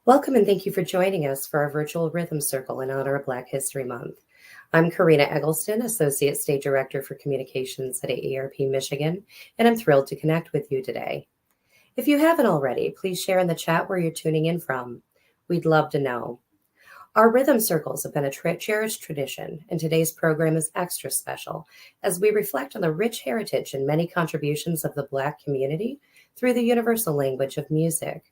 Welcome and thank you for joining us for our virtual rhythm circle in honor of Black History Month. I'm Karina Eggleston, Associate State Director for Communications at AARP Michigan, and I'm thrilled to connect with you today. If you haven't already, please share in the chat where you're tuning in from. We'd love to know. Our rhythm circles have been a cherished tradition, and today's program is extra special as we reflect on the rich heritage and many contributions of the Black community through the universal language of music.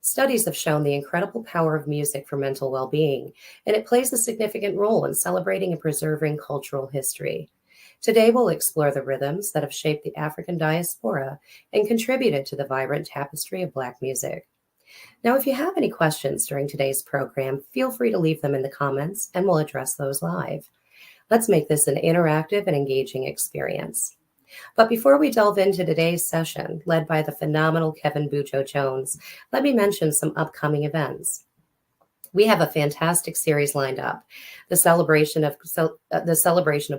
Studies have shown the incredible power of music for mental well-being, and it plays a significant role in celebrating and preserving cultural history. Today, we'll explore the rhythms that have shaped the African diaspora and contributed to the vibrant tapestry of Black music. Now, if you have any questions during today's program, feel free to leave them in the comments, and we'll address those live. Let's make this an interactive and engaging experience. But before we delve into today's session, led by the phenomenal Kevin Bujo Jones, let me mention some upcoming events. We have a fantastic series lined up, the celebration of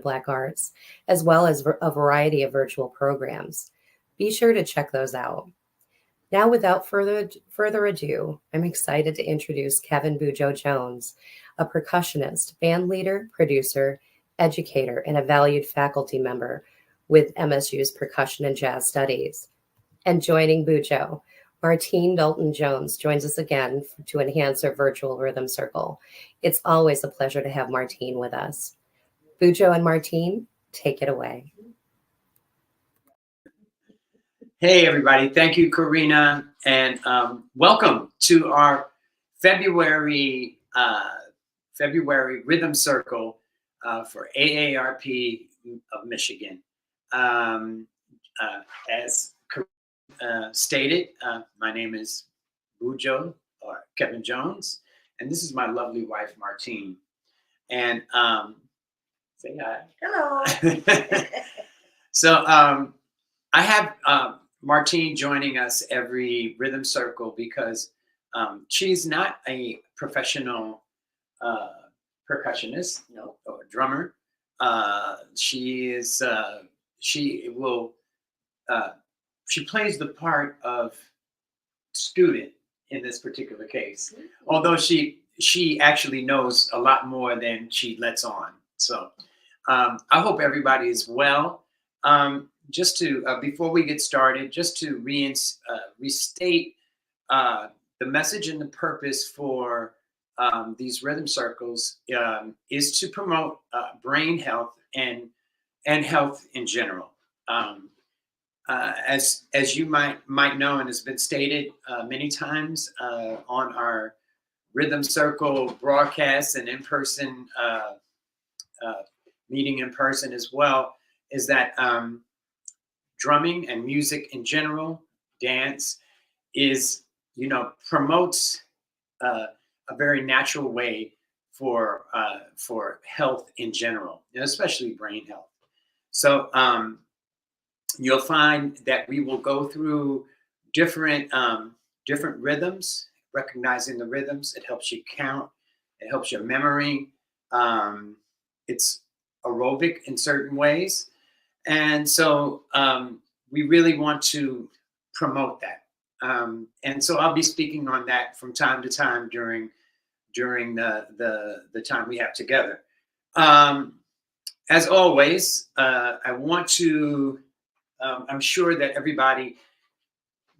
Black arts, as well as a variety of virtual programs. Be sure to check those out. Now, without further ado, I'm excited to introduce Kevin Bujo Jones, a percussionist, band leader, producer, educator, and a valued faculty member with MSU's Percussion and Jazz Studies. And joining Bujo, Martine Dalton Jones joins us again to enhance our virtual rhythm circle. It's always a pleasure to have Martine with us. Bujo and Martine, take it away. Hey, everybody. Thank you, Karina, and welcome to our February Rhythm Circle for AARP of Michigan. As stated, my name is Bujo, or Kevin Jones, and this is my lovely wife, Martine. And say hi. Hello. So I have Martine joining us every rhythm circle because she's not a professional percussionist, or drummer. She plays the part of student in this particular case, although she actually knows a lot more than she lets on. So I hope everybody is well. Just to before we get started, just to restate the message and the purpose for these rhythm circles is to promote brain health and health in general. As you might know, and has been stated many times on our rhythm circle broadcasts and in-person meeting in person as well, is that drumming and music in general, dance, promotes a very natural way for health in general, especially brain health. So you'll find that we will go through different rhythms, recognizing the rhythms. It helps you count. It helps your memory. It's aerobic in certain ways. And so we really want to promote that. And so I'll be speaking on that from time to time during the time we have together. As always, I want to, I'm sure that everybody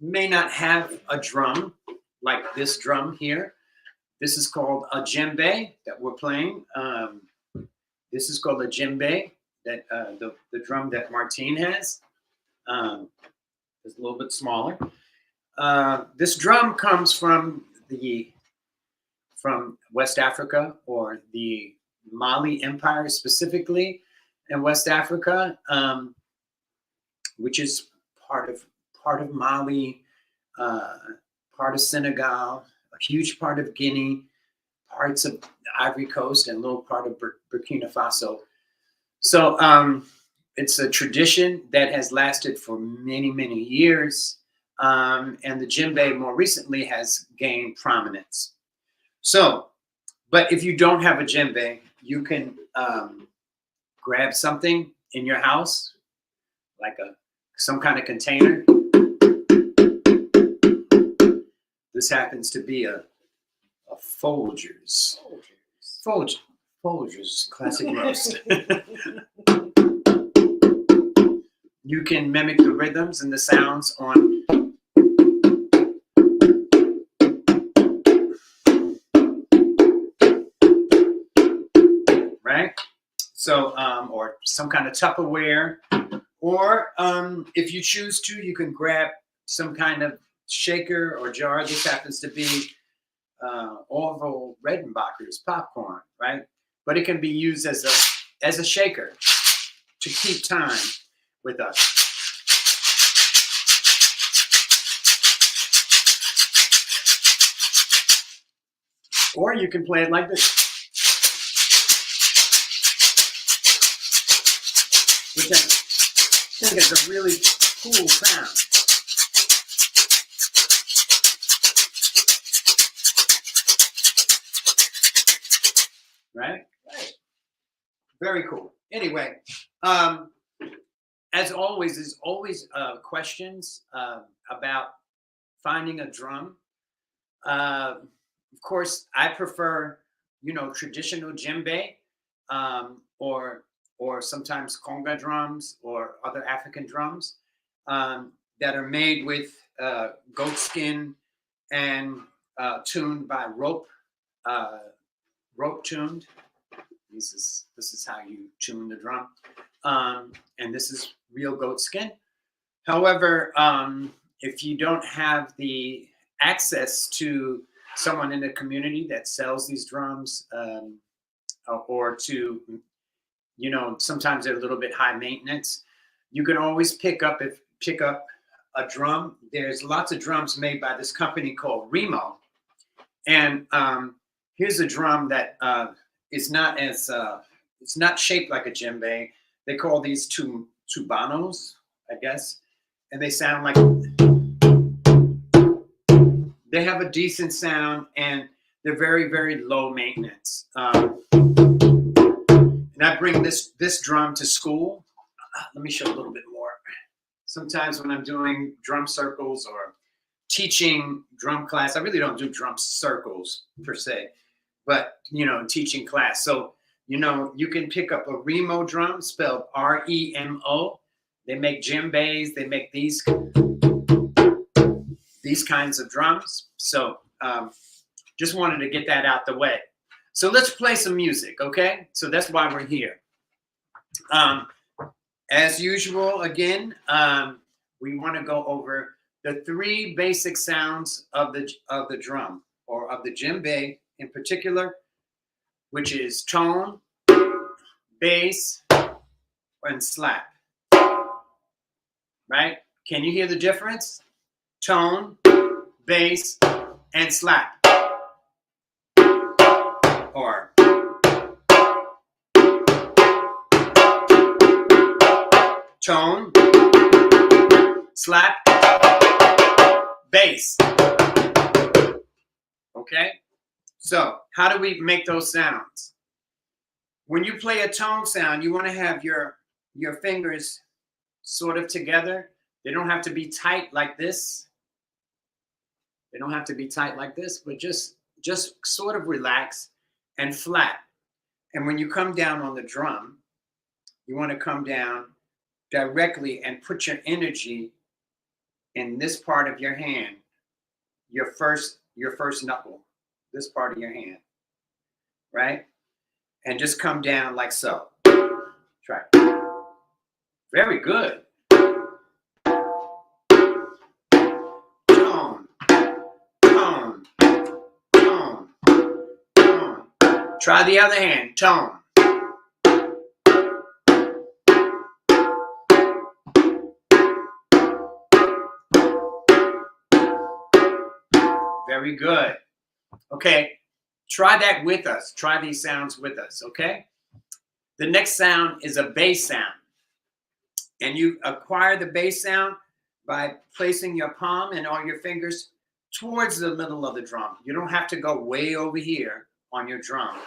may not have a drum like this drum here. This is called a djembe that we're playing. This is called a djembe, that the drum that Martine has. It's a little bit smaller. This drum comes from West Africa, or the Mali Empire specifically in West Africa, which is part of Mali, part of Senegal, a huge part of Guinea, parts of the Ivory Coast, and a little part of Burkina Faso. So it's a tradition that has lasted for many, many years. And the djembe more recently has gained prominence. So, but if you don't have a djembe, you can grab something in your house, like some kind of container. This happens to be a a Folgers. Folgers classic roast. You can mimic the rhythms and the sounds on right. So or some kind of Tupperware, or if you choose to, you can grab some kind of shaker or jar. This happens to be Orville Redenbacher's popcorn, right? But it can be used as a shaker to keep time with us. Or you can play it like this, which I think is a really cool sound. Right? Right. Very cool. Anyway, as always, there's always questions about finding a drum. Of course, I prefer, traditional djembe, or sometimes conga drums or other African drums that are made with goat skin and tuned by rope tuned. This is how you tune the drum, and this is real goat skin. However, if you don't have the access to someone in the community that sells these drums, or to, sometimes they're a little bit high maintenance, you can always pick up a drum. There's lots of drums made by this company called Remo, and here's a drum that is not as it's not shaped like a djembe. They call these tubanos, I guess, and they sound like, they have a decent sound, and they're very, very low maintenance. And I bring this drum to school. Let me show a little bit more. Sometimes when I'm doing drum circles or teaching drum class, I really don't do drum circles per se, but teaching class. So you can pick up a Remo drum, spelled R-E-M-O. They make djembes. They make these kinds of drums. So just wanted to get that out the way. So let's play some music, okay? So that's why we're here. As usual, again, we want to go over the 3 basic sounds of the drum, or of the djembe in particular, which is tone, bass, and slap. Right? Can you hear the difference? Tone, bass, and slap. Or tone, slap, bass. Okay? So how do we make those sounds? When you play a tone sound, you want to have your fingers sort of together. They don't have to be tight like this. They don't have to be tight like this, but just sort of relax and flat. And when you come down on the drum, you want to come down directly and put your energy in this part of your hand, your first knuckle, this part of your hand, right? And just come down like so. Try. Very good. Tone, tone, tone, tone. Try the other hand. Tone. Very good. Okay, try that with us. Try these sounds with us, okay? The next sound is a bass sound. And you acquire the bass sound by placing your palm and all your fingers towards the middle of the drum. You don't have to go way over here on your drum,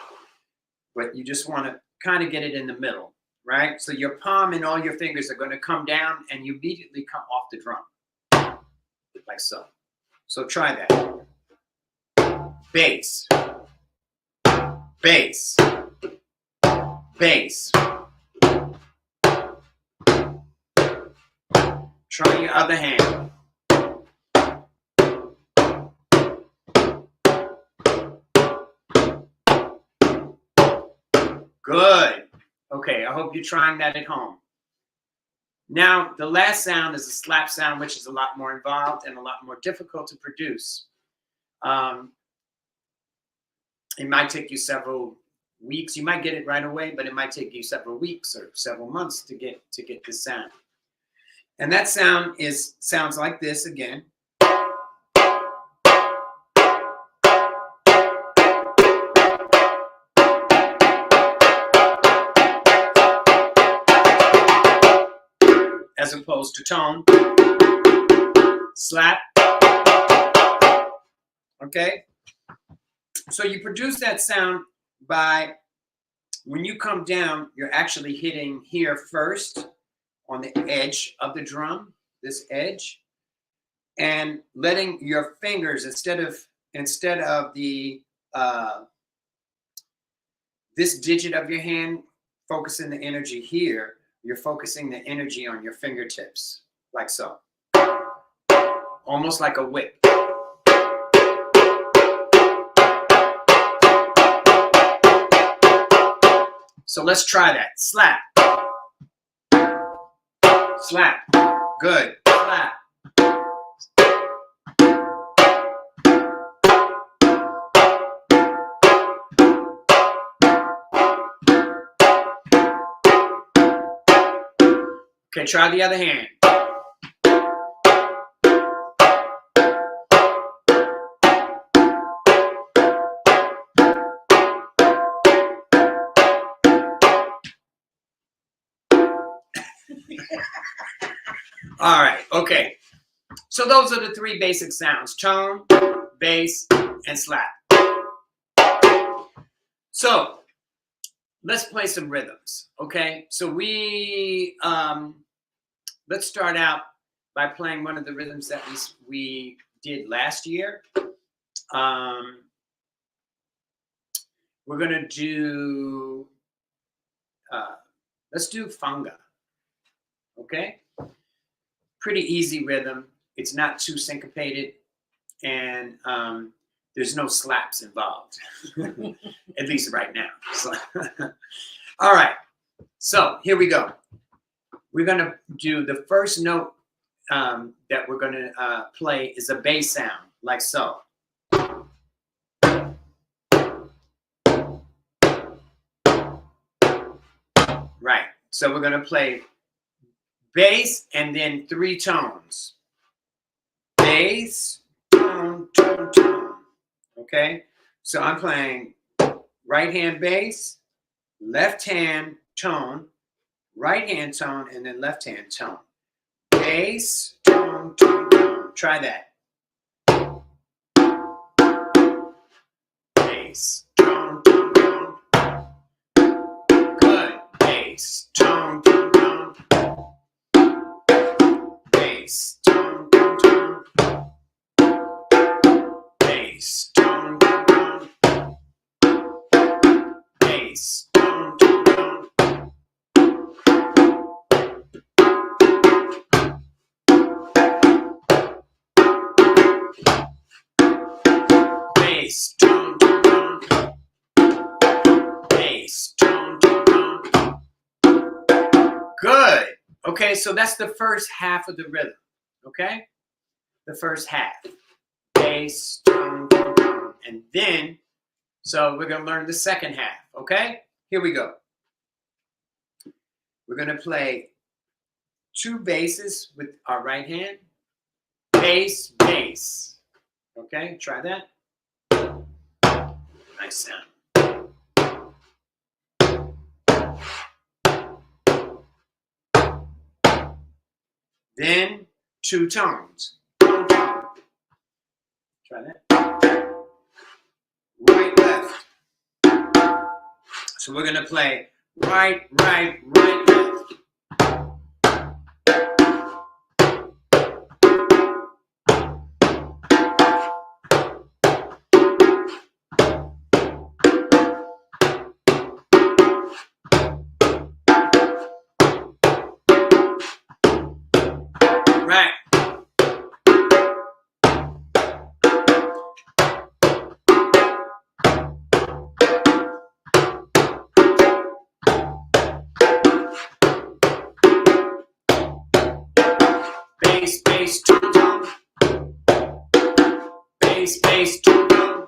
but you just want to kind of get it in the middle, right? So your palm and all your fingers are going to come down and you immediately come off the drum, like so. So try that. bass, bass, bass. Try your other hand. Good. Okay, I hope you're trying that at home. Now, the last sound is a slap sound, which is a lot more involved and a lot more difficult to produce. It might take you several weeks. You might get it right away, but it might take you several weeks or several months to get this sound. And that sound sounds like this again. As opposed to tone, slap. Okay? So you produce that sound by, when you come down, you're actually hitting here first on the edge of the drum, this edge, and letting your fingers, instead of the this digit of your hand focusing the energy here, you're focusing the energy on your fingertips, like so. Almost like a whip. So let's try that. Slap. Slap. Good. Slap. Okay, try the other hand. All right, okay. So those are the three basic sounds: tone, bass, and slap. So let's play some rhythms, okay? So let's start out by playing one of the rhythms that we did last year. We're gonna do, let's do funga, okay? Pretty easy rhythm. It's not too syncopated, and there's no slaps involved, at least right now. So, all right, so here we go. We're gonna do the first note that we're gonna play is a bass sound, like so. Right, so we're gonna play bass and then 3 tones. Bass, tone, tone, tone. Okay, so I'm playing right hand bass, left hand tone, right hand tone, and then left hand tone. Bass, tone, tone, tone. Try that. Bass, tone, tone, tone. Good. Bass, tone, tone, tone. Bass, tone, tone, tone. Bass, tone, tone, tone. Bass, tone, tone, tone. Bass, tone, tone, tone. Bass, tone, tone, tone. Good. Okay, so that's the first half of the rhythm. Okay? The first half. Bass, tone, tone, tone. And then, so we're going to learn the second half. Okay? Here we go. We're going to play 2 basses with our right hand. Bass, bass. Okay? Try that. Nice sound. Then 2 tones. Tone, tone. Try that. Right, left. So we're going to play right, right, right, left. bass, tone, tone. Bass, bass, tone, tone.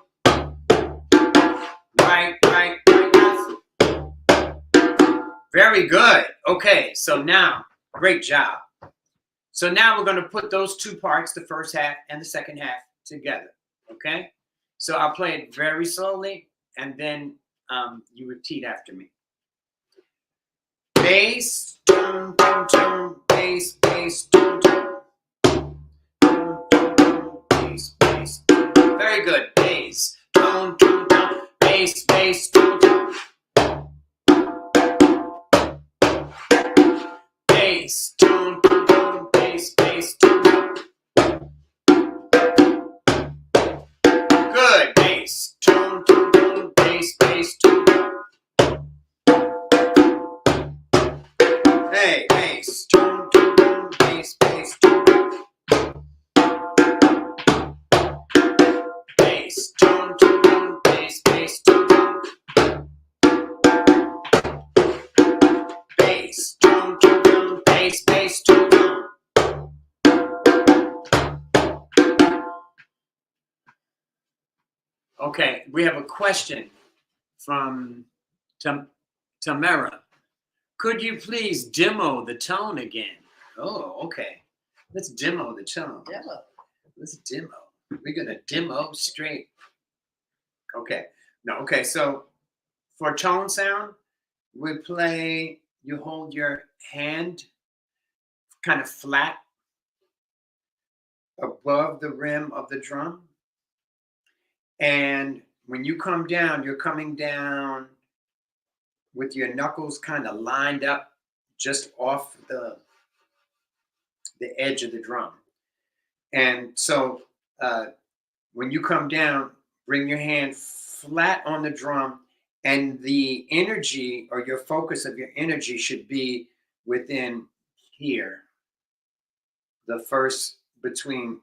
Right, right, right, left. Very good. Okay, so now, great job. So now we're going to put those two parts, the first half and the second half, together. Okay? So I'll play it very slowly, and then you repeat after me. Bass, tone, tone, tone, bass, bass, tone, tone. Bass, bass. Very good. Bass, tone, tone, tone, bass, bass, tone, tone. Bass, tone, tone, tone, bass, bass, tone, tone. Good. Bass, tone, tone, tone, bass, bass, tone, tone. Hey, bass, tone, tone, tone, bass, bass, tone, tone. Bass, tone, tone, tone, bass, bass, tone, tone. Bass, tone, tone, tone, bass, bass, tone, tone. Okay, we have a question from Tamara. Could you please demo the tone again? Oh, okay. Let's demo the tone. Demo. Let's demo. We're gonna demo straight. Okay. No, okay, so for tone sound, we play, you hold your hand kind of flat above the rim of the drum. And when you come down, you're coming down with your knuckles kind of lined up just off the edge of the drum. And so when you come down, bring your hand flat on the drum, and the energy or your focus of your energy should be within here. The first, between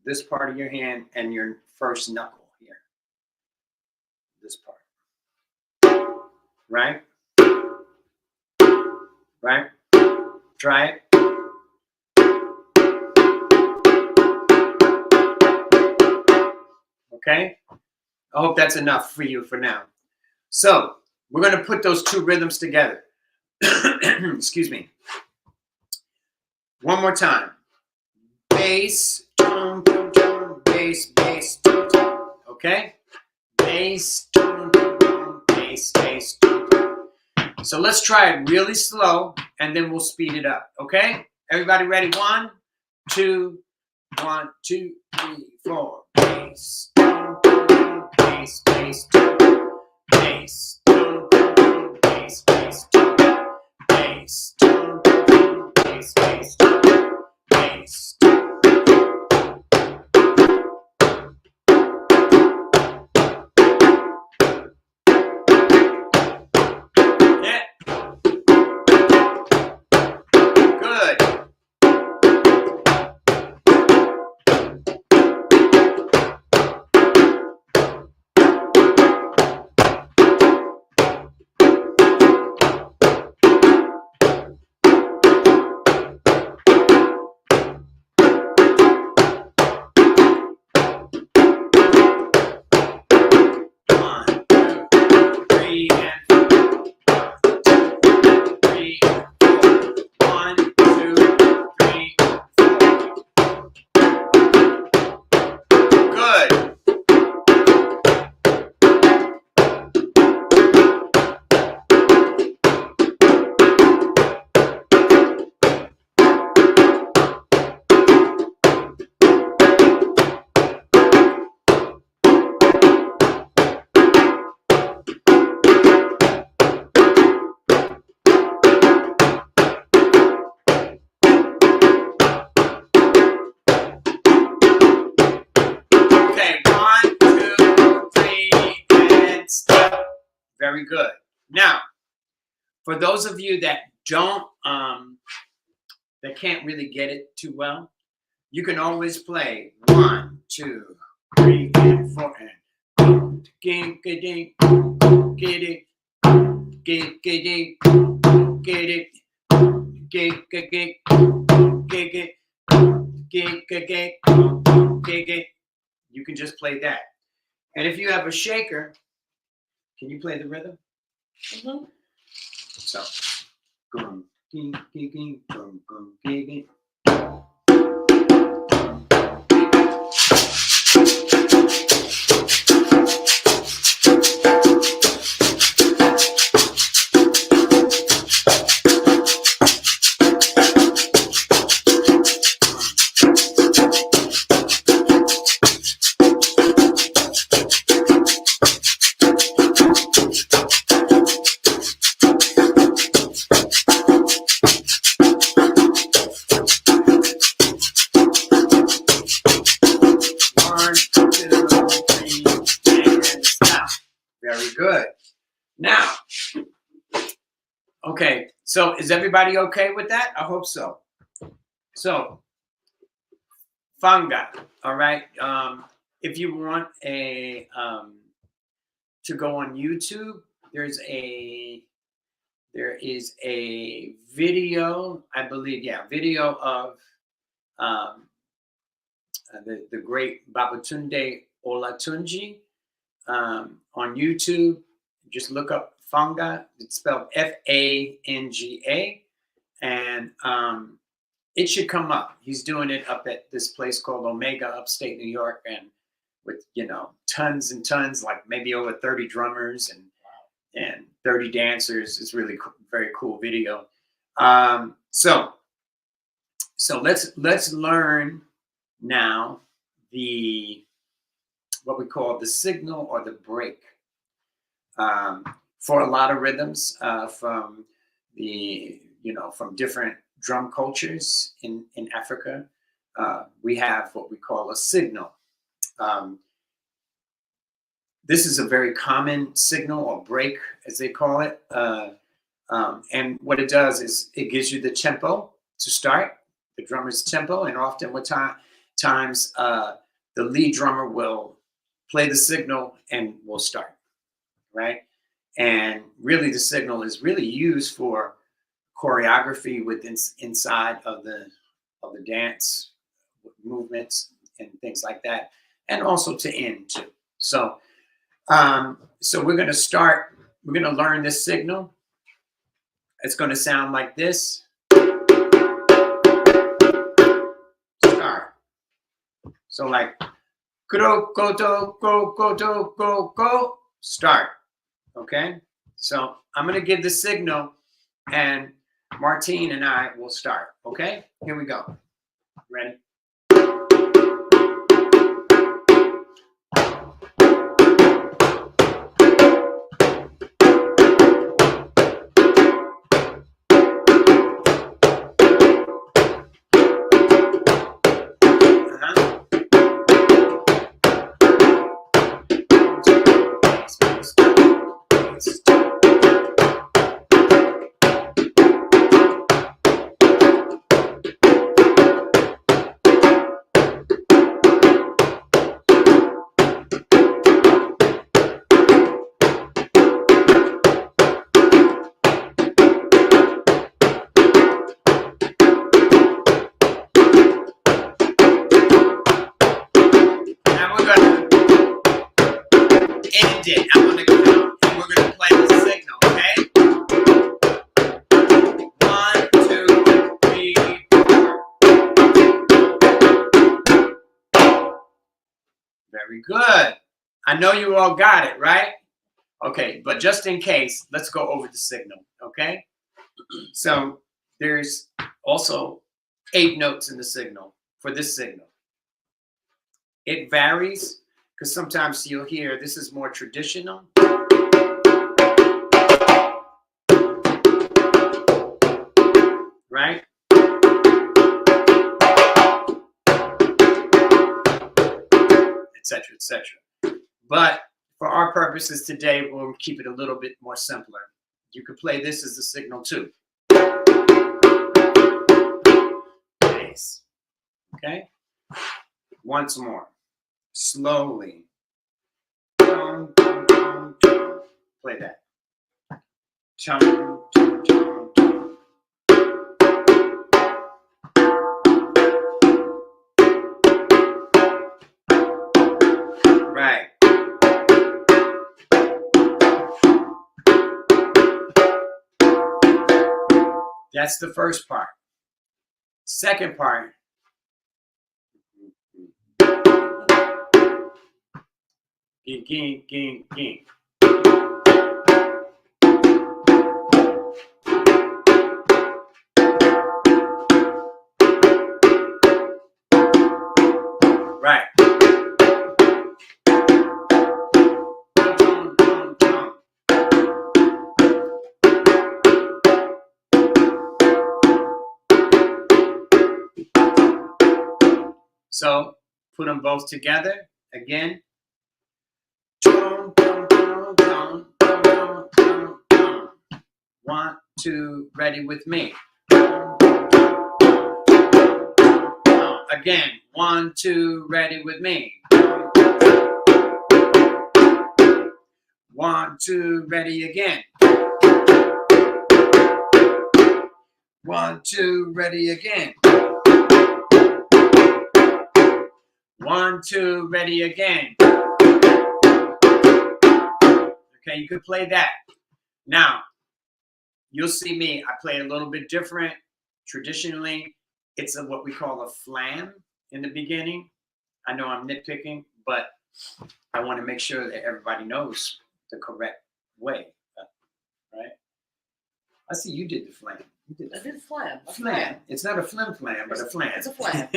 this part of your hand and your first knuckle here. This part. Right? Right? Try it. Okay? I hope that's enough for you for now. So, we're going to put those two rhythms together. Excuse me. One more time. Bass, tone, tone, tone, bass, bass, tone, tone. Okay? Bass, tone, tone, tone, bass, bass, tone, tone. So let's try it really slow, and then we'll speed it up. Okay? Everybody ready? 1, 2, 1, 2, 3, 4. Bass, tone, tone, tone, bass, bass, tone, tone. Bass, tone, tone, tone, bass, bass, tone, tone. Bass, tone, tone, tone, bass, bass, tone, tone. Bass. Yeah. Good. Very good. Now, for those of you that don't, that can't really get it too well, you can always play 1, 2, 3, and 4, and get it, get it, get it, get it, get it, get it, get it, You can just play that. And if you have a shaker, can you play the rhythm? Mm-hmm. So, very good. Now, okay, so is everybody okay with that? I hope so. So, funga, all right. If you want a to go on YouTube, there is a video, I believe, video of the great Babatunde Olatunji on YouTube. Just look up Fanga. It's spelled Fanga, and it should come up. He's doing it up at this place called Omega, upstate New York, and with tons and tons, like maybe over 30 drummers and 30 dancers. It's really very cool video. So let's learn now what we call the signal or the break. For a lot of rhythms from from different drum cultures in Africa, we have what we call a signal. This is a very common signal or break, as they call it. And what it does is it gives you the tempo to start, the drummer's tempo, and often times the lead drummer will play the signal and we'll start, right? And really the signal is really used for choreography inside of the dance movements and things like that, and also to end too. So we're going to start. We're going to learn this signal. It's going to sound like this. Start. So like go go go go go go go go. Start. Okay. So I'm going to give the signal, and Martine and I will start. Okay. Here we go. Ready? I'm going to count and we're going to play the signal, okay? 1, 2, 3, 4. Very good. I know you all got it, right? Okay, but just in case, let's go over the signal, okay? So there's also 8 notes in the signal for this signal. It varies because sometimes you'll hear this is more traditional. Right? Etc., etc. But for our purposes today, we'll keep it a little bit more simpler. You could play this as the signal too. Nice. Okay? Once more. Slowly. Play that. That's the first part. Second part. Ging, ging, ging, ging. Right. So put them both together again. 1, 2, ready with me. Again, 1, 2, ready with me. 1, 2, ready again. 1, 2, ready again. 1, 2, ready again. Okay, you could play that. Now, you'll see me, I play a little bit different. Traditionally, it's what we call a flam in the beginning. I know I'm nitpicking, but I want to make sure that everybody knows the correct way, right? I see you did the flam. You did the I did flam. flam. It's not a flam, but a flam. It's a flam.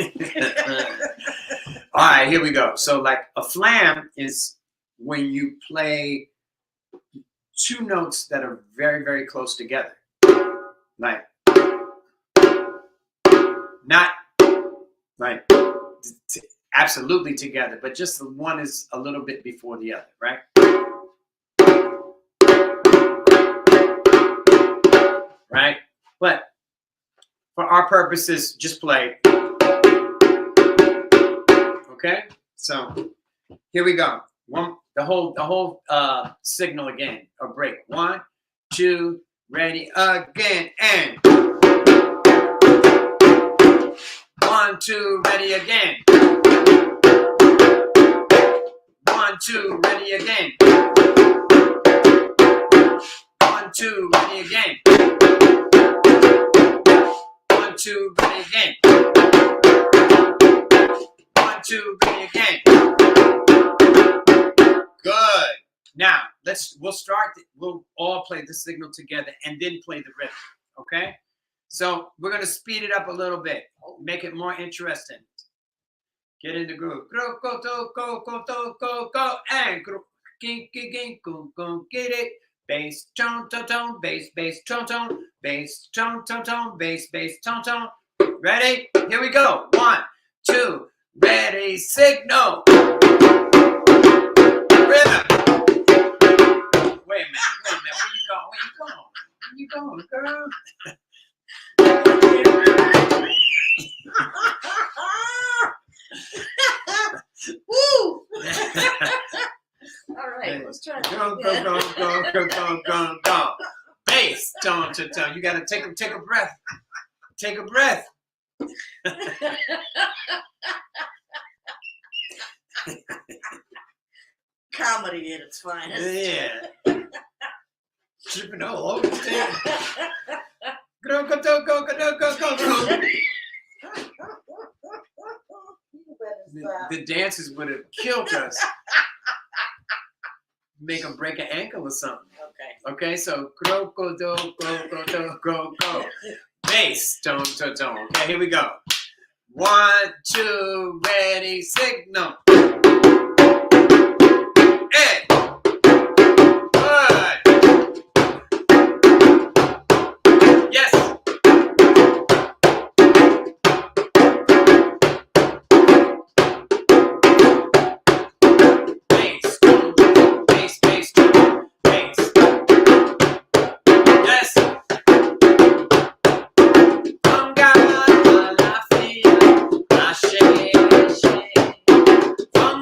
All right, here we go. So like a flam is when you play two notes that are very, very close together. Like, not like absolutely together, but just the one is a little bit before the other, right? Right? But for our purposes, just play. Okay? So here we go. The whole signal again, or break. 1, 2, ready again, and 1, 2, ready again. 1, 2, ready again. 1, 2, ready again. 1, 2, ready again. 1, 2, ready again. Good. Now we'll all play the signal together and then play the rhythm. Okay? So we're gonna speed it up a little bit, make it more interesting. Get in the groove. Go, go, go, go, go, go, go, go, and go, go, go, get it. Bass, tone, tone, tone, bass, bass, tone, tone, bass, tone, tone, tone, bass, bass, tone, tone. Ready? Here we go. 1, 2, ready, signal. Rhythm. Wait a minute. Where you going, girl? Woo! All right, let's try it. Go, go, go, go, go, go, go, go. Bass, tone, tone, tone. You gotta take a breath. Take a breath. Comedy at its finest. Yeah. Tripping all over the table. Go, go, go, go, go, go, go, go. The dances would have killed us. Make them break an ankle or something. Okay, so go, go, go, go, go, go, go, go. Bass, tone, tone, tone. Okay, here we go. 1, 2, ready, signal. Hey. Good. Yes. Bass, bass, bass, bass. Yes. From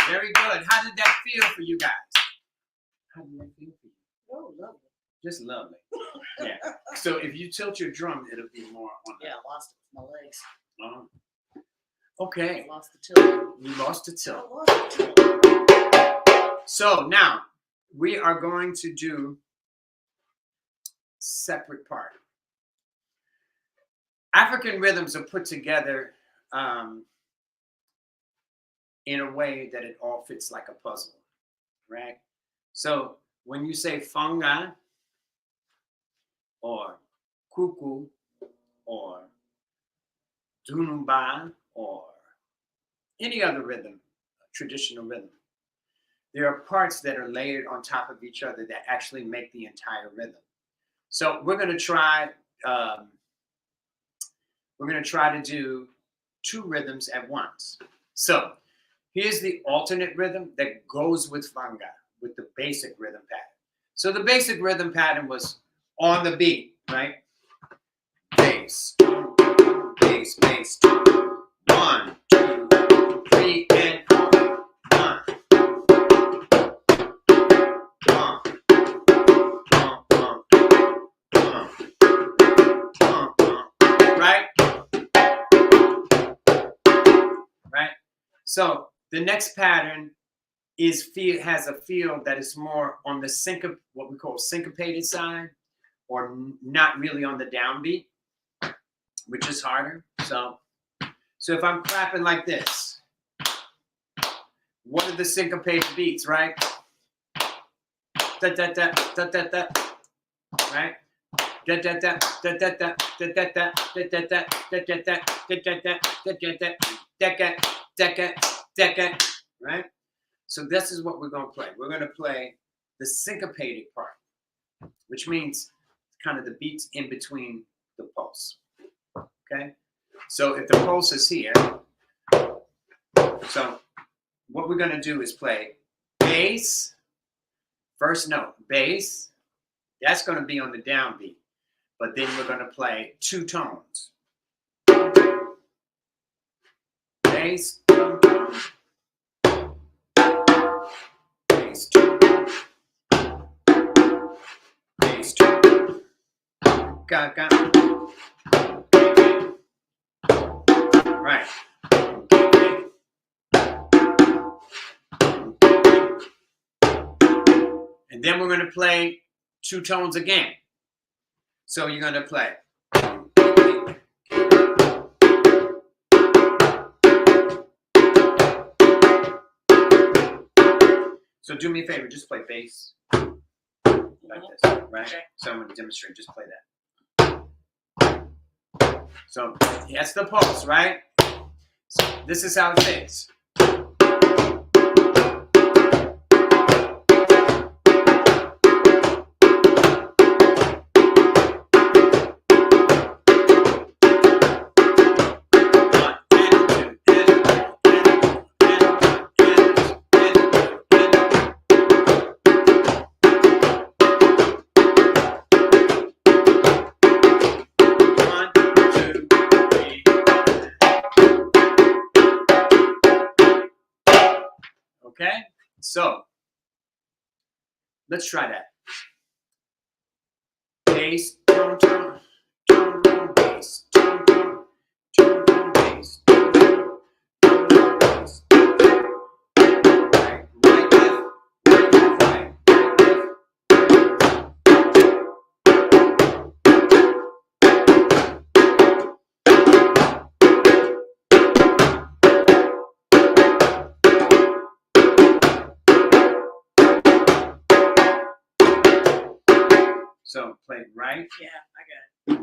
Very good. How did that feel for you guys? How did that feel for you? Oh, lovely. Just lovely. Yeah. So if you tilt your drum, it'll be more on the. Yeah, I lost it with my legs. Okay. I lost the tilt. You lost the I tilt. lost the tilt. So now we are going to do separate part. African rhythms are put together in a way that it all fits like a puzzle, right? So when you say funga or kuku or dunumba or any other rhythm, traditional rhythm, there are parts that are layered on top of each other that actually make the entire rhythm. So we're going to try to do two rhythms at once. So here's the alternate rhythm that goes with funga, with the basic rhythm pattern. So the basic rhythm pattern was on the beat, right? Bass, bass, bass. 1, 2, 3, and 1. Right? Right? So the next pattern has a feel that is more on the what we call syncopated side, or not really on the downbeat, which is harder. So if I'm clapping like this, what are the syncopated beats, right? Da da da da da da, right? Da da da da da da da da da da da da da da da da, right? So this is what we're going to play. We're going to play the syncopated part, which means kind of the beats in between the pulse. Okay? So if the pulse is here, so what we're going to do is play bass, first note, bass. That's going to be on the downbeat. But then we're going to play two tones. Bass, bass, bass, ga, ga. Right. And then we're going to play two tones again. So you're going to play. So do me a favor, just play bass like this, right? Okay. So I'm going to demonstrate, just play that. So that's the pulse, right? So this is how it fits. Okay, so let's try that. Bass, tone, tone, tone, tone, bass, tone, tone, tone, tone, bass, tone, tone, tone, bass. Right, right, left, right, So play right. Yeah, I got it.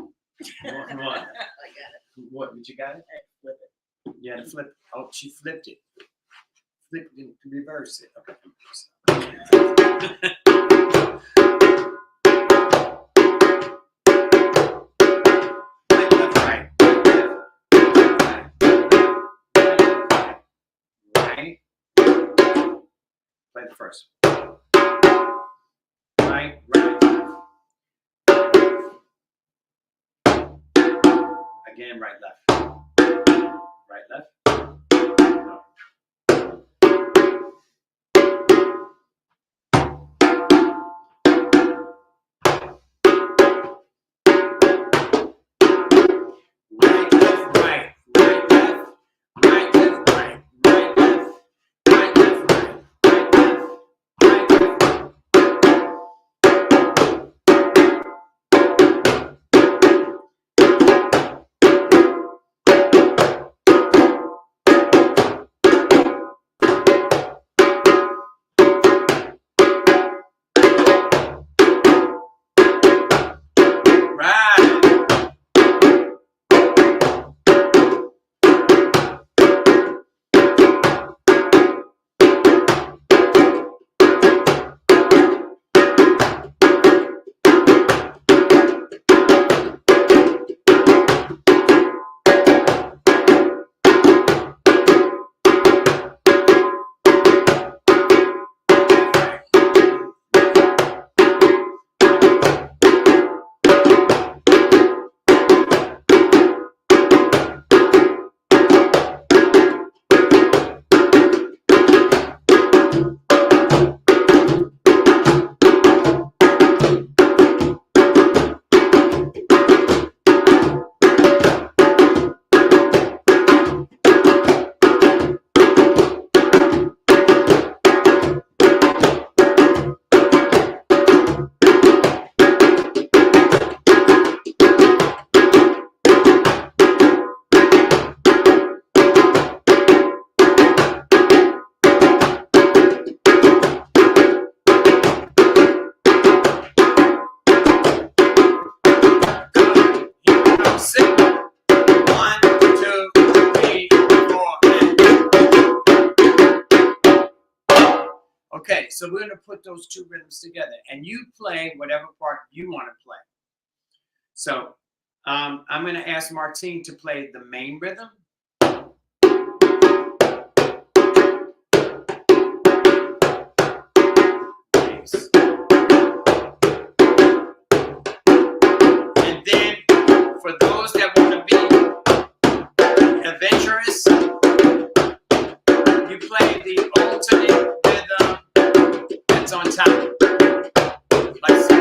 What? I got it. What? Did you got it? Hey, flip it. You had to flip. Oh, she flipped it. Flipped it to reverse it. Okay. Right. Right. Play the first. Right. Right. Again, right, left. Right, left. No. Okay, so we're gonna put those two rhythms together, and you play whatever part you want to play. So I'm gonna ask Martine to play the main rhythm. Bass. And then for those that want to be adventurous, you play the alternate rhythm that's on top. Like so.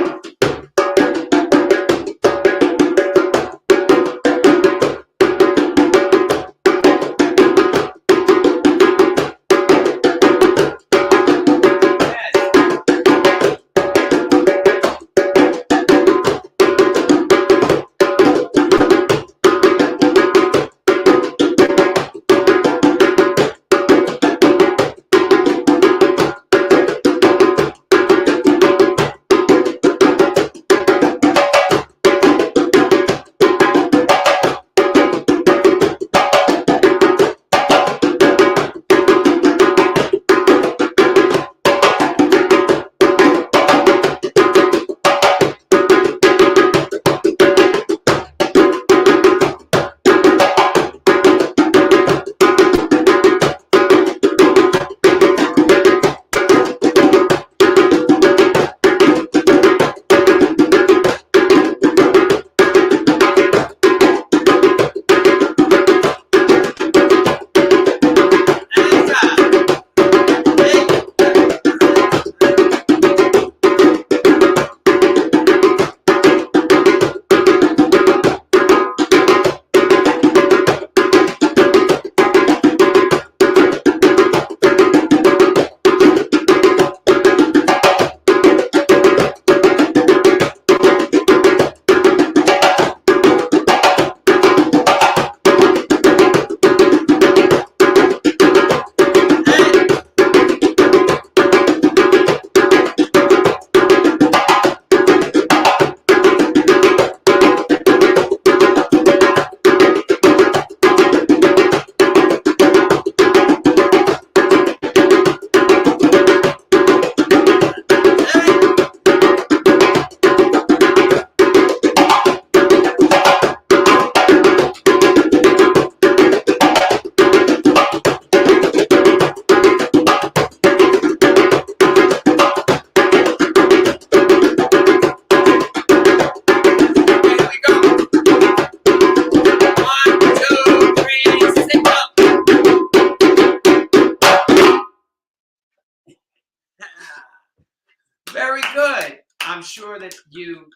Very good. I'm sure that you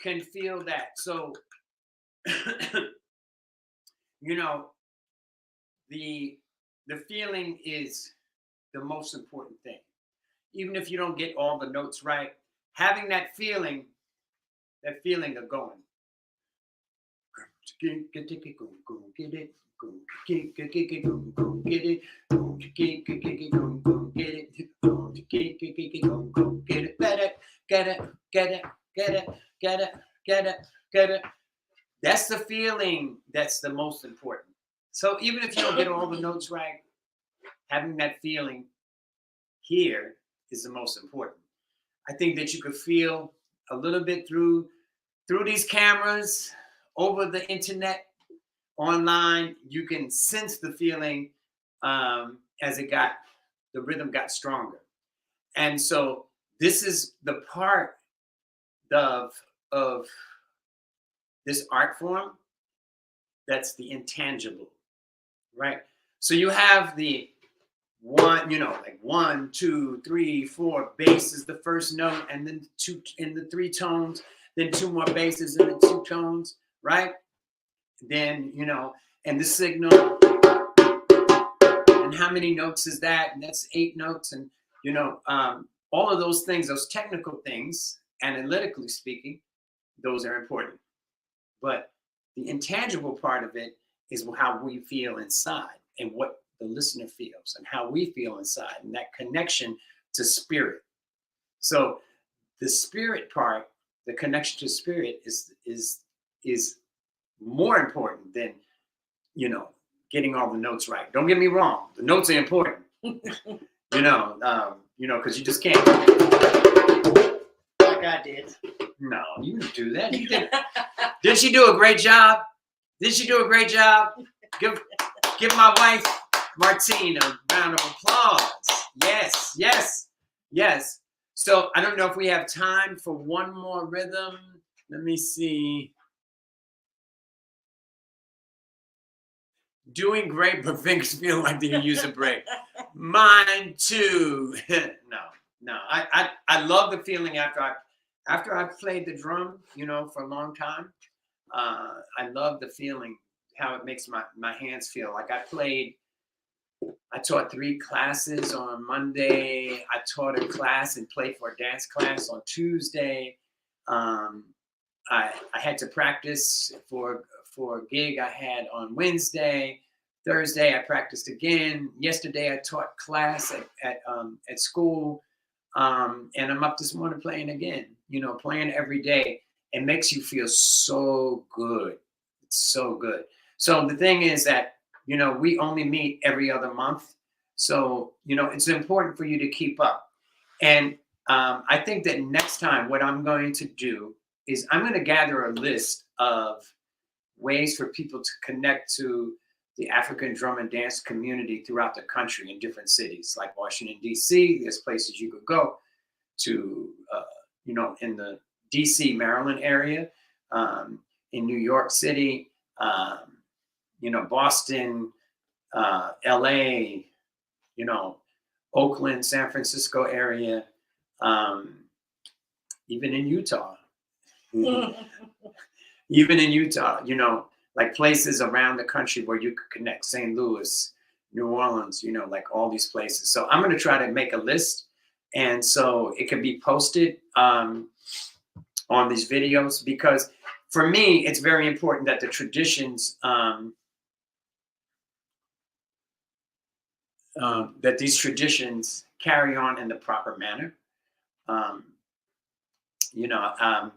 can feel that. So, you know, the feeling is the most important thing. Even if you don't get all the notes right, having that feeling of going. Get it, go get it, go get it, go get it, go get it, go get it, get it, get it. That's the feeling that's the most important. So even if you don't get all the notes right, having that feeling here is the most important. I think that you could feel a little bit through these cameras, over the internet, online. You can sense the feeling as the rhythm got stronger. And so this is the part of this art form that's the intangible, right? So you have the one, like 1, 2, 3, 4 bass is the first note, and then 2 in the 3 tones, then 2 more basses in the 2 tones, right? Then, and the signal, and how many notes is that? And that's 8 notes. And, all of those things, those technical things, analytically speaking, those are important. But the intangible part of it is how we feel inside and what the listener feels and how we feel inside, and that connection to spirit. So the spirit part, the connection to spirit is more important than, getting all the notes right. Don't get me wrong. The notes are important. you know, because you just can't. Like I did. No, you didn't do that. You did. Did she do a great job? Did she do a great job? Give my wife Martine a round of applause. Yes, yes, yes. So I don't know if we have time for one more rhythm. Let me see. Doing great, but fingers feel like they can use a break. Mine too. No. I love the feeling after I've played the drum, you know, for a long time. I love the feeling, how it makes my hands feel. Like I taught 3 classes on Monday. I taught a class and played for a dance class on Tuesday. I had to practice for a gig I had on Wednesday. Thursday, I practiced again. Yesterday, I taught class at school. And I'm up this morning playing again, you know, playing every day. It makes you feel so good. It's so good. So the thing is that, you know, we only meet every other month. So, you know, it's important for you to keep up. And I think that next time what I'm going to do is I'm going to gather a list of ways for people to connect to the African drum and dance community throughout the country in different cities, like Washington, D.C. There's places you could go to, you know, in the D.C., Maryland area, in New York City, you know, Boston, L.A., you know, Oakland, San Francisco area, even in Utah. Even in Utah, you know, like places around the country where you could connect, St. Louis, New Orleans, you know, like all these places. So I'm going to try to make a list. And so it can be posted on these videos, because for me, it's very important that the traditions, that these traditions carry on in the proper manner. You know,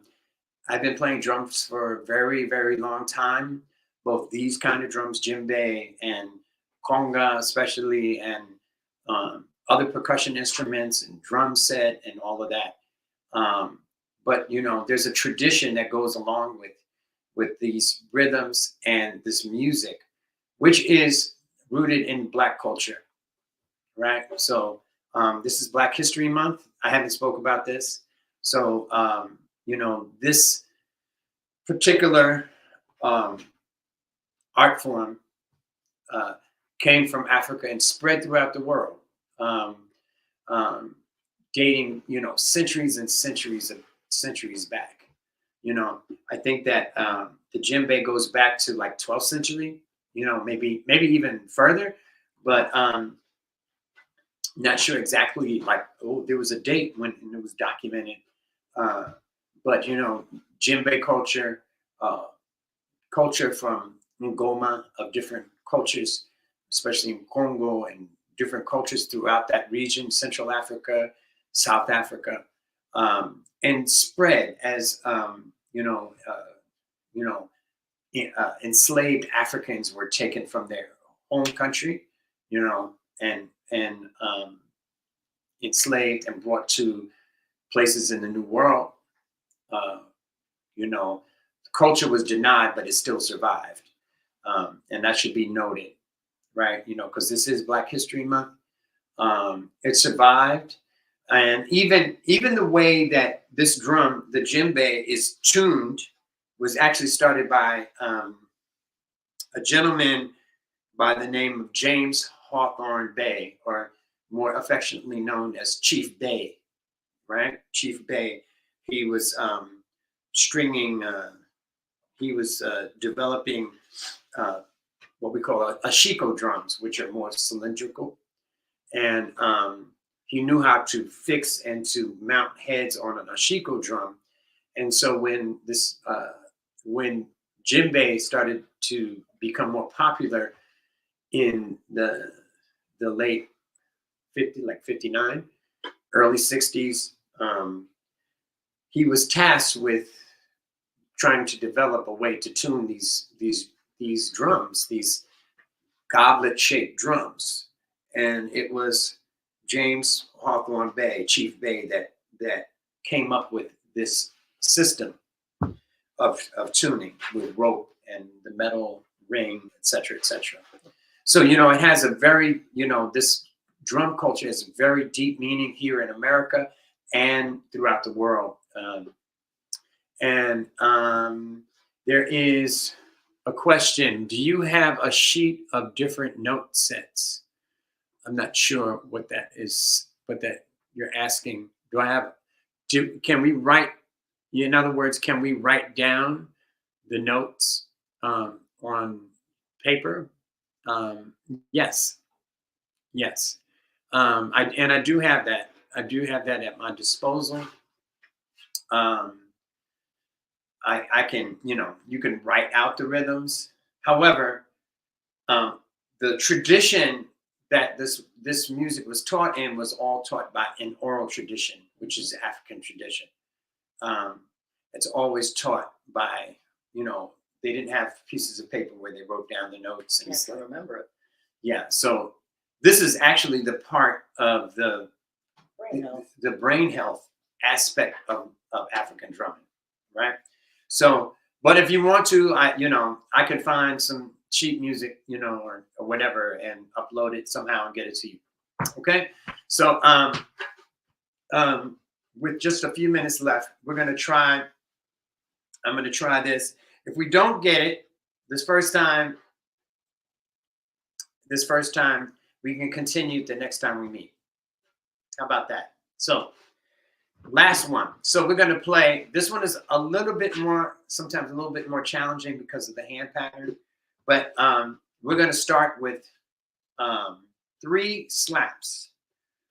I've been playing drums for a very, very long time. Both these kind of drums, djembe and conga especially, and other percussion instruments and drum set and all of that. But, you know, there's a tradition that goes along with these rhythms and this music, which is rooted in Black culture, right? So this is Black History Month. I haven't spoke about this. So, you know, this particular art form came from Africa and spread throughout the world, dating, you know, centuries and centuries back. You know, I think that the djembe goes back to like 12th century, you know, maybe even further, but not sure exactly, like, oh, there was a date when it was documented. But, you know, djembe culture, culture from Ngoma, of different cultures, especially in Congo and different cultures throughout that region, Central Africa, South Africa, and spread as, enslaved Africans were taken from their home country, you know, and enslaved and brought to places in the New World. You know, culture was denied, but it still survived. And that should be noted, right? You know, because this is Black History Month. It survived. And even the way that this drum, the djembe, is tuned was actually started by a gentleman by the name of James Hawthorne Bay, or more affectionately known as Chief Bay, right? Chief Bay. He was stringing, he was developing what we call ashiko drums, which are more cylindrical. And he knew how to fix and to mount heads on an ashiko drum. And so when when djembe started to become more popular in the late 59, early 60s, he was tasked with trying to develop a way to tune these drums, these goblet-shaped drums. And it was James Hawthorne Bay, Chief Bay, that came up with this system of tuning with rope and the metal ring, et cetera, et cetera. So, it has a very, this drum culture has a very deep meaning here in America and throughout the world. There is a question. Do you have a sheet of different note sets? I'm not sure what that is, but that you're asking. Can we write, in other words, can we write down the notes on paper? Yes. I do have that. I do have that at my disposal. I can, you can write out the rhythms. However, the tradition that this music was taught in was all taught by an oral tradition, which is the African tradition. It's always taught by, they didn't have pieces of paper where they wrote down the notes and stuff. I remember it. Yeah, so this is actually the part of the brain health aspect of African drumming, right? So, but if you want to, I could find some cheap music, or whatever, and upload it somehow and get it to you. Okay, so with just a few minutes left, I'm gonna try this. If we don't get it this first time, we can continue the next time we meet. How about that? So, last one. So we're going to play. This one is a little bit more, sometimes a little bit more challenging because of the hand pattern. But we're going to start with 3 slaps.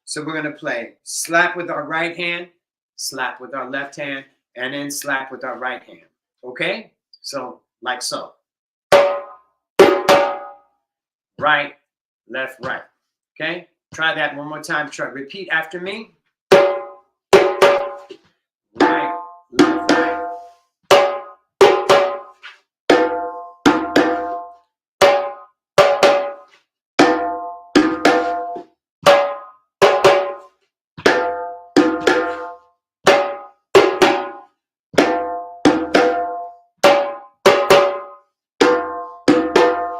So we're going to play slap with our right hand, slap with our left hand, and then slap with our right hand. Okay? So like so. Right, left, right. Okay? Try that one more time. Repeat after me. Right, left, right.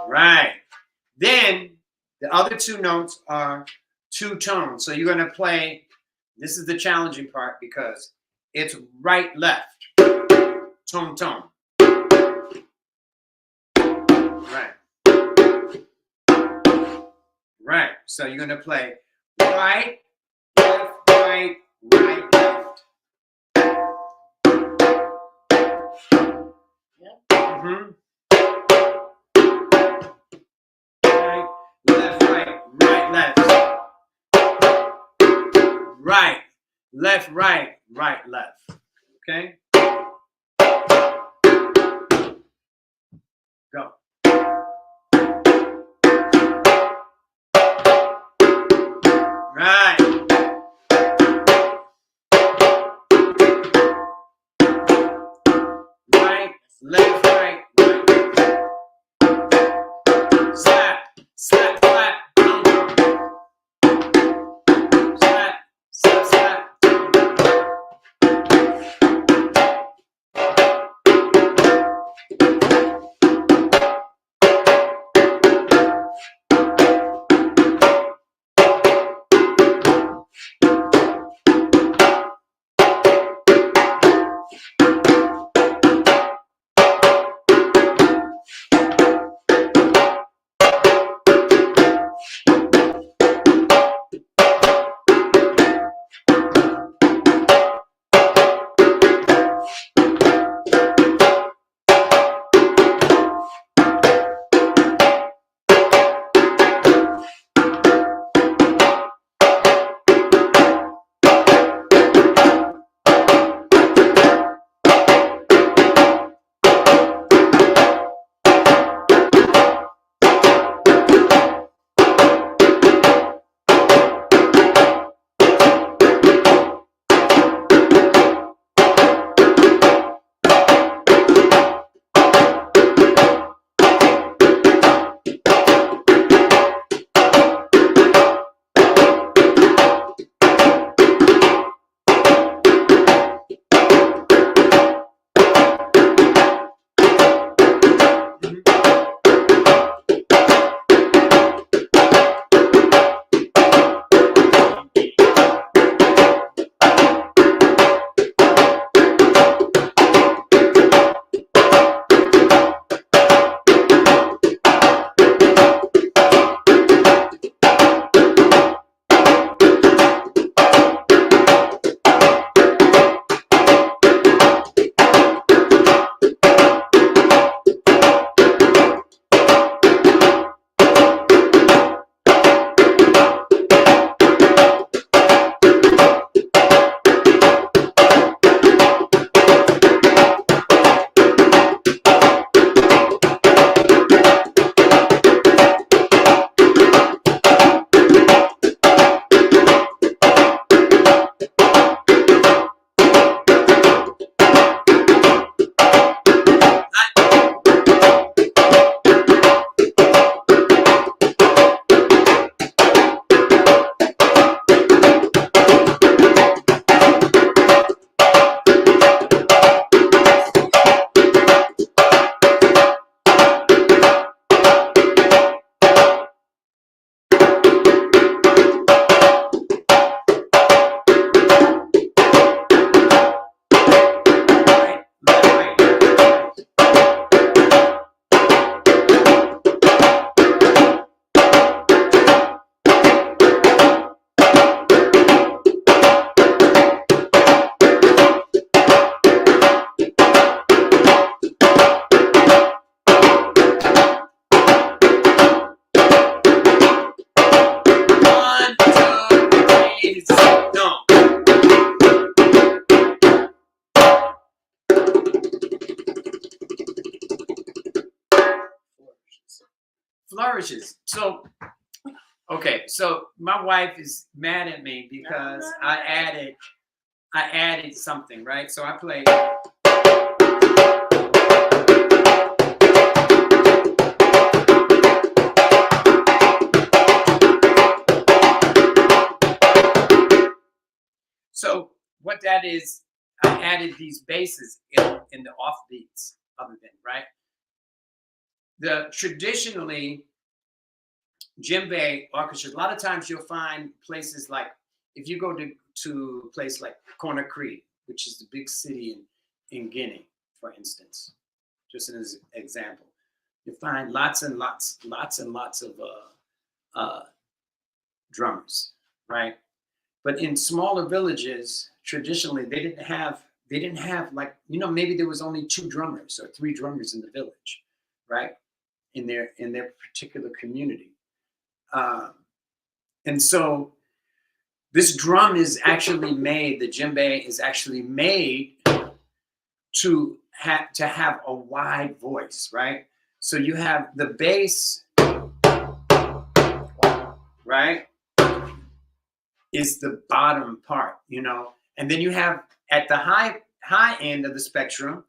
Right. Then the other 2 notes are 2 tones. So you're going to play, this is the challenging part because it's right, left, tone, tone. Right. Right. So you're going to play right, left, right, right, left. Yep. Mm-hmm. Right, left, right, right, left. Right, left, right, right, left. Okay? Go. Right. Right, left, right, right. Slap, slap, slap. Slap, slap, slap. flourishes. So, okay, so my wife is mad at me because I added something, right? So I played. So what that is, I added these basses in the offbeats other than, right? The traditionally djembe orchestras, a lot of times you'll find places like, if you go to a place like Conakry, which is the big city in Guinea, for instance, just as an example, you find lots and lots of drummers, right? But in smaller villages, traditionally they didn't have like, maybe there was only 2 drummers or 3 drummers in the village, right? In their particular community. And so this drum is actually made, the djembe is actually made to have a wide voice, right? So you have the bass, right, is the bottom part, and then you have at the high end of the spectrum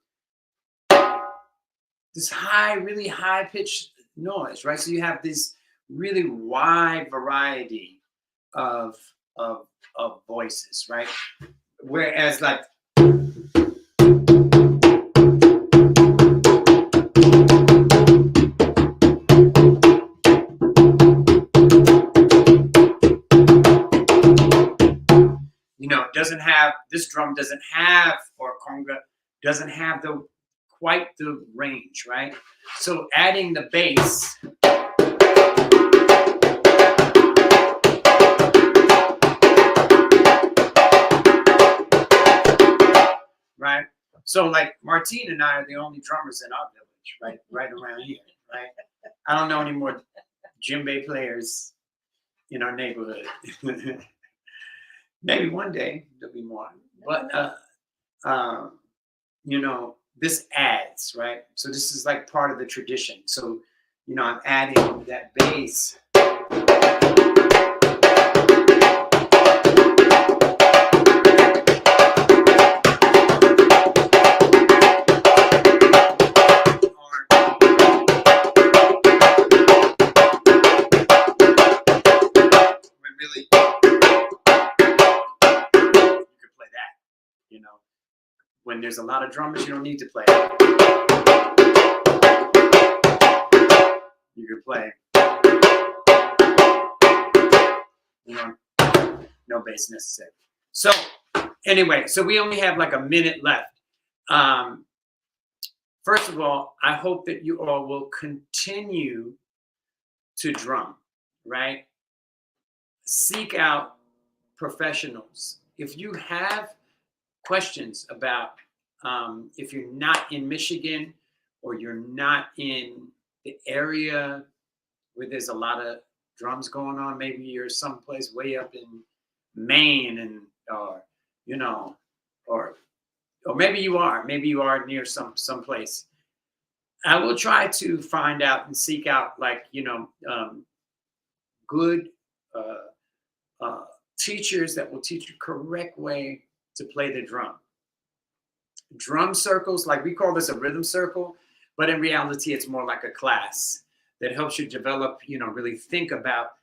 this really high pitched noise, right? So you have this really wide variety of voices, right? Whereas like this drum doesn't have, or conga doesn't have quite the range, right? So adding the bass, right? So like Martine and I are the only drummers in our village, right around here, right? I don't know any more djembe players in our neighborhood. Maybe one day there'll be more, but this adds, right? So this is like part of the tradition. So I'm adding that bass. When there's a lot of drummers, you don't need to play. You can play. No bass necessary. So anyway, so we only have like a minute left. First of all, I hope that you all will continue to drum, right? Seek out professionals. If you have questions about if you're not in Michigan or you're not in the area where there's a lot of drums going on, maybe you're someplace way up in Maine or maybe you are near some place. I will try to find out and seek out good teachers that will teach you correct way to play the drum. Drum circles, like we call this a rhythm circle, but in reality, it's more like a class that helps you develop, really think about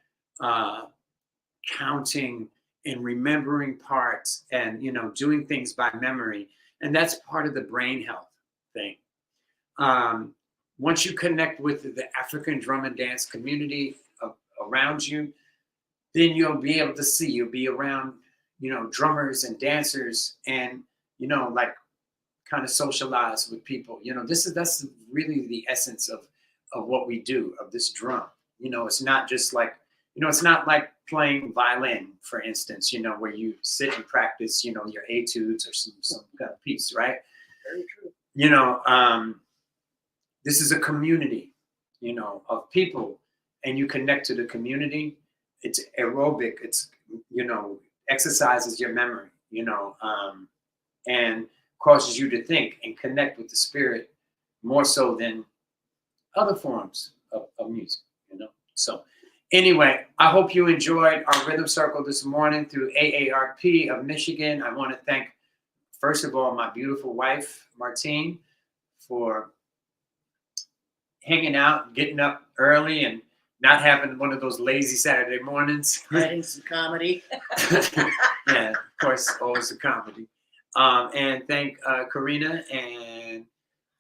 counting and remembering parts and, doing things by memory. And that's part of the brain health thing. Once you connect with the African drum and dance community around you, then you'll be able to see, you'll be around, drummers and dancers and, kind of socialize with people. That's really the essence of what we do, of this drum. It's not just like, it's not like playing violin, for instance, where you sit and practice, your etudes or some kind of piece, right? Very true. This is a community, of people, and you connect to the community. It's aerobic. It's, exercises your memory, and causes you to think and connect with the spirit more so than other forms of music. you know. So anyway, I hope you enjoyed our rhythm circle this morning through AARP of Michigan. I want to thank, first of all, my beautiful wife, Martine, for hanging out, getting up early, and not having one of those lazy Saturday mornings. Writing some comedy. Yeah, of course, always a comedy. And thank Karina and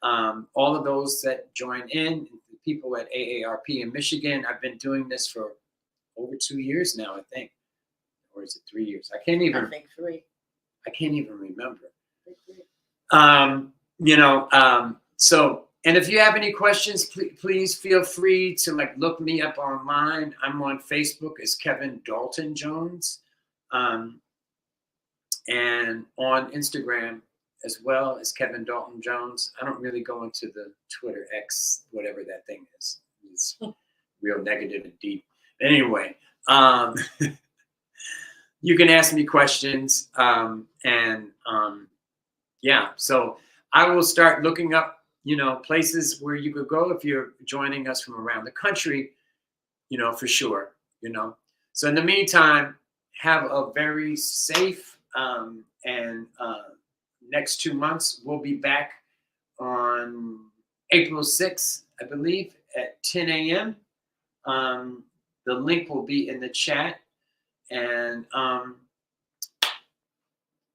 all of those that join in, the people at AARP in Michigan. I've been doing this for over 2 years now, I think. Or is it 3 years? I can't I even think 3. remember. I think 3. You know, so, and if you have any questions, please feel free to like look me up online. I'm on Facebook as Kevin Dalton Jones, and on Instagram as well as Kevin Dalton Jones. I don't really go into the Twitter X, whatever that thing is. It's real negative and deep. Anyway, you can ask me questions, yeah. So I will start looking up, you know, places where you could go if you're joining us from around the country, you know, for sure, you know. So in the meantime, have a very safe and next 2 months. We'll be back on April 6th, I believe, at 10 a.m. The link will be in the chat. And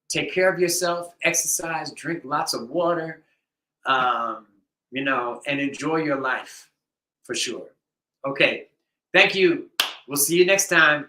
take care of yourself, exercise, drink lots of water, you know, and enjoy your life for sure. Okay. Thank you. We'll see you next time.